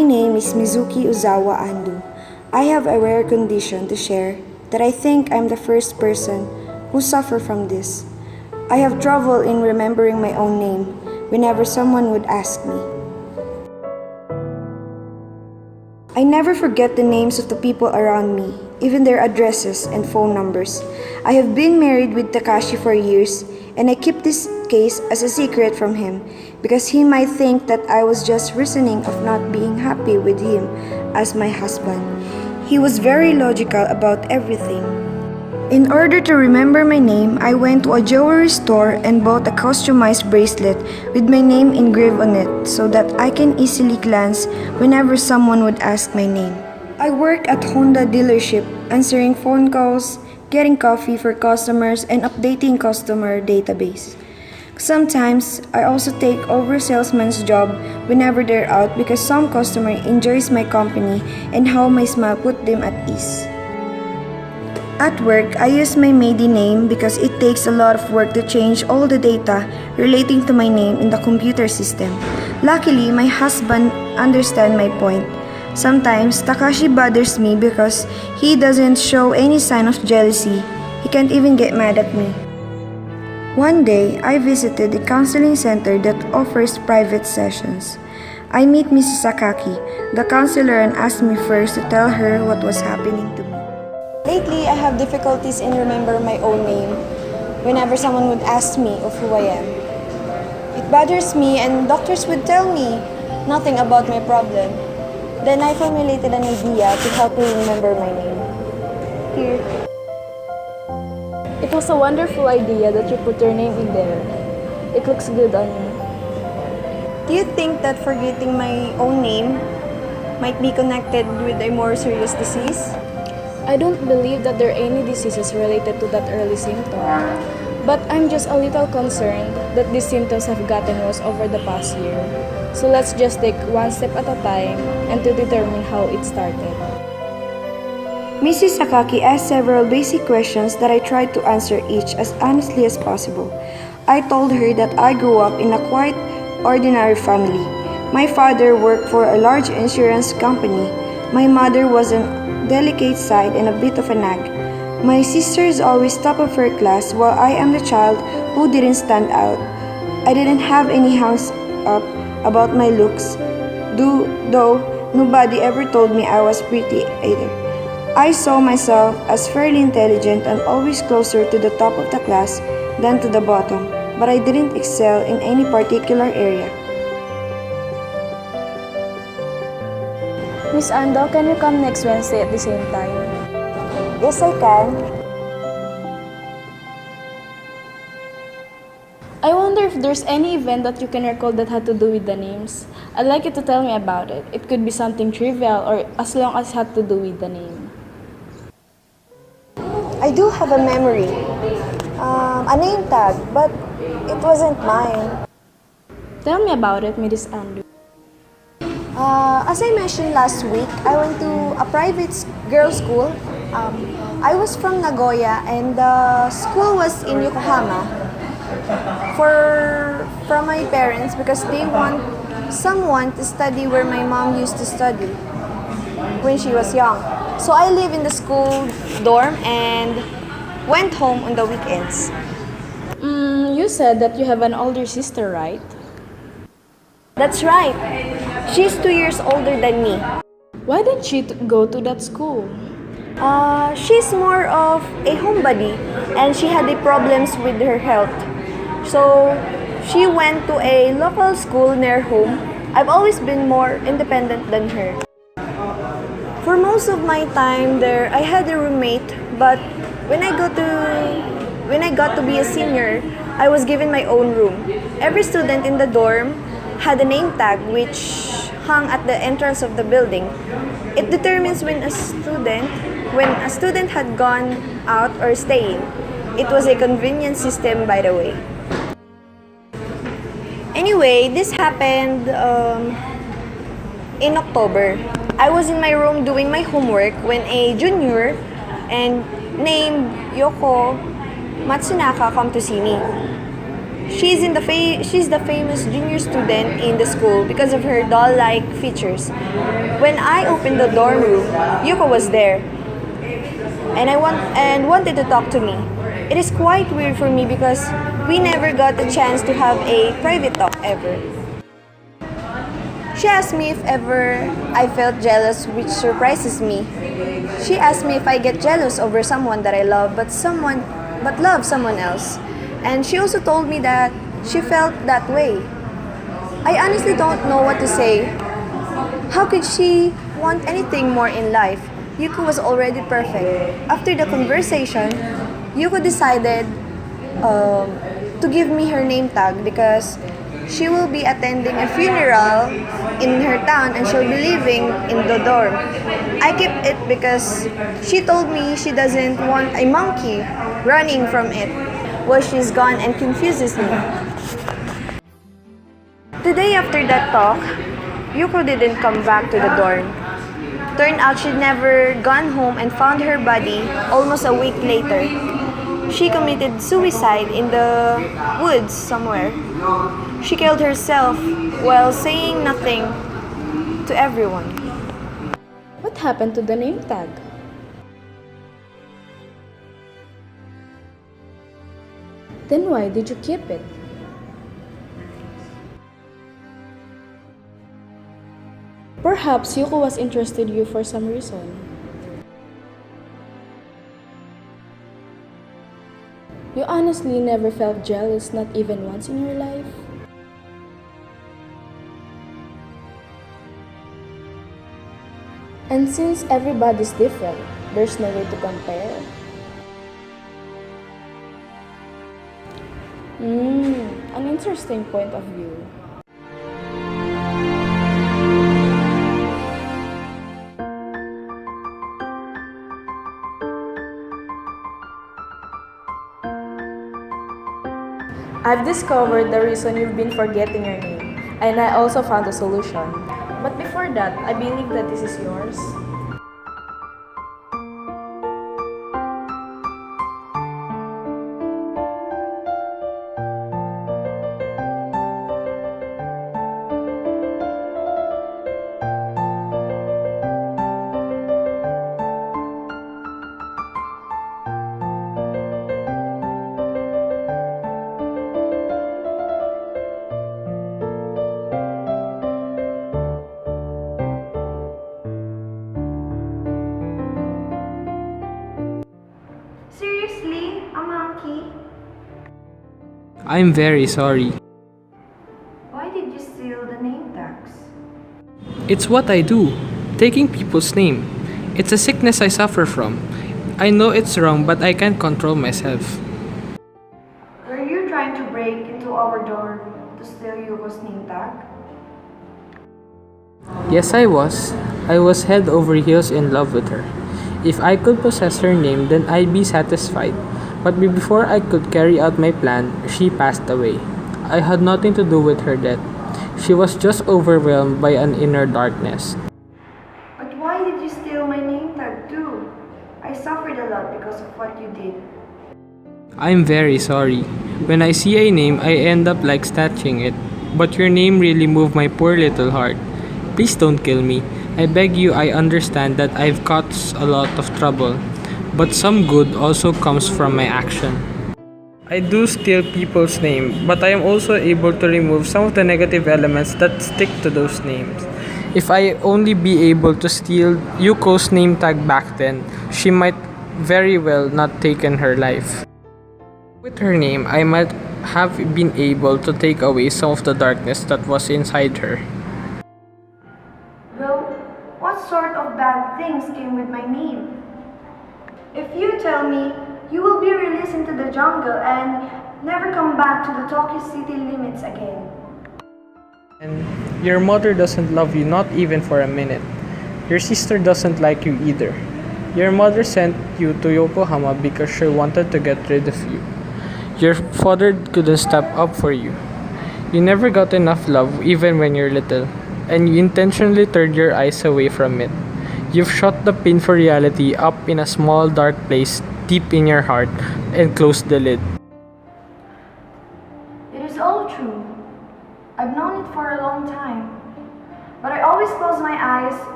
My name is Mizuki Uzawa Ando. I have a rare condition to share that I think I'm the first person who suffer from this. I have trouble in remembering my own name whenever someone would ask me. I never forget the names of the people around me, even their addresses and phone numbers. I have been married with Takashi for years, and I keep this case as a secret from him because he might think that I was just reasoning of not being happy with him as my husband. He was very logical about everything. In order to remember my name, I went to a jewelry store and bought a customized bracelet with my name engraved on it so that I can easily glance whenever someone would ask my name. I work at Honda dealership, answering phone calls, getting coffee for customers, and updating customer database. Sometimes, I also take over salesman's job whenever they're out because some customer enjoys my company and how my smile put them at ease. At work, I use my maiden name because it takes a lot of work to change all the data relating to my name in the computer system. Luckily, my husband understands my point. Sometimes, Takashi bothers me because he doesn't show any sign of jealousy. He can't even get mad at me. One day, I visited a counseling center that offers private sessions. I meet Mrs. Sakaki, the counselor, and asked me first to tell her what was happening to me. Lately, I have difficulties in remembering my own name whenever someone would ask me of who I am. It bothers me and doctors would tell me nothing about my problem. Then I formulated an idea to help me remember my name. Here. It was a wonderful idea that you put your name in there. It looks good on you. Do you think that forgetting my own name might be connected with a more serious disease? I don't believe that there are any diseases related to that early symptom. But I'm just a little concerned that these symptoms have gotten worse over the past year. So let's just take one step at a time and to determine how it started. Mrs. Sakaki asked several basic questions that I tried to answer each as honestly as possible. I told her that I grew up in a quite ordinary family. My father worked for a large insurance company. My mother was on delicate side and a bit of a nag. My sister is always top of her class while I am the child who didn't stand out. I didn't have any hangs up about my looks, though nobody ever told me I was pretty either. I saw myself as fairly intelligent and always closer to the top of the class than to the bottom, but I didn't excel in any particular area. Miss Ando, can you come next Wednesday at the same time? Yes, I can. I wonder if there's any event that you can recall that had to do with the names. I'd like you to tell me about it. It could be something trivial or as long as it had to do with the name. I do have a memory. A name tag, but it wasn't mine. Tell me about it, Miss Ando. As I mentioned last week, I went to a private girls' school. I was from Nagoya and the school was in Yokohama from my parents because they want someone to study where my mom used to study when she was young. So I live in the school dorm and went home on the weekends. You said that you have an older sister, right? That's right. She's 2 years older than me. Why didn't she go to that school? She's more of a homebody and she had problems with her health. So she went to a local school near home. I've always been more independent than her. For most of my time there, I had a roommate, but when I got to be a senior, I was given my own room. Every student in the dorm had a name tag which hung at the entrance of the building. It determines when a student had gone out or staying. It was a convenient system, by the way. Anyway, this happened in October. I was in my room doing my homework when a junior and named Yoko Matsunaka come to see me. She's the famous junior student in the school because of her doll-like features. When I opened the dorm room, Yuko was there and wanted to talk to me. It is quite weird for me because we never got a chance to have a private talk ever. She asked me if ever I felt jealous, which surprises me. She asked me if I get jealous over someone that I love but love someone else. And she also told me that she felt that way. I honestly don't know what to say. How could she want anything more in life? Yuko was already perfect. After the conversation, Yuko decided to give me her name tag because she will be attending a funeral in her town and she'll be living in the dorm. I kept it because she told me she doesn't want a monkey running from it while she's gone and confuses me. The day after that talk, Yuko didn't come back to the dorm. Turned out she'd never gone home and found her body almost a week later. She committed suicide in the woods somewhere. She killed herself while saying nothing to everyone. What happened to the name tag? Then why did you keep it? Perhaps Yuko was interested in you for some reason. You honestly never felt jealous, not even once in your life? And since everybody's different, there's no way to compare. An interesting point of view. I've discovered the reason you've been forgetting your name, and I also found a solution. But before that, I believe that this is yours. Seriously? A monkey? I'm very sorry. Why did you steal the name tags? It's what I do, taking people's name. It's a sickness I suffer from. I know it's wrong, but I can't control myself. Were you trying to break into our dorm to steal Yuko's name tag? Yes, I was. I was head over heels in love with her. If I could possess her name, then I'd be satisfied. But before I could carry out my plan, she passed away. I had nothing to do with her death. She was just overwhelmed by an inner darkness. But why did you steal my name tag too? I suffered a lot because of what you did. I'm very sorry. When I see a name, I end up like snatching it. But your name really moved my poor little heart. Please don't kill me. I beg you, I understand that I've caused a lot of trouble. But some good also comes from my action. I do steal people's names, but I am also able to remove some of the negative elements that stick to those names. If I only be able to steal Yuko's name tag back then, she might very well not taken her life. With her name, I might have been able to take away some of the darkness that was inside her. Well, what sort of bad things came with my name? If you tell me, you will be released into the jungle and never come back to the Tokyo city limits again. And your mother doesn't love you, not even for a minute. Your sister doesn't like you either. Your mother sent you to Yokohama because she wanted to get rid of you. Your father couldn't step up for you. You never got enough love even when you're little, and you intentionally turned your eyes away from it. You've shut the painful reality up in a small dark place deep in your heart and closed the lid. It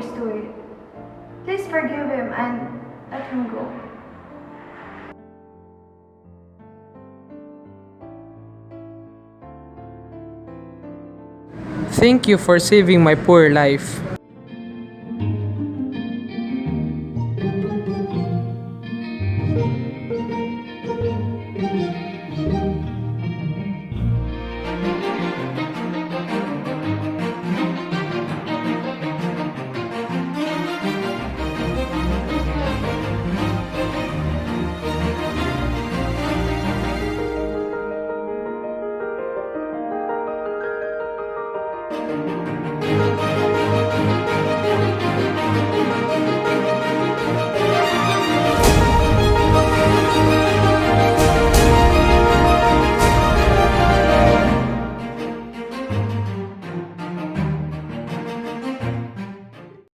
years to it. Please forgive him and let him go. Thank you for saving my poor life.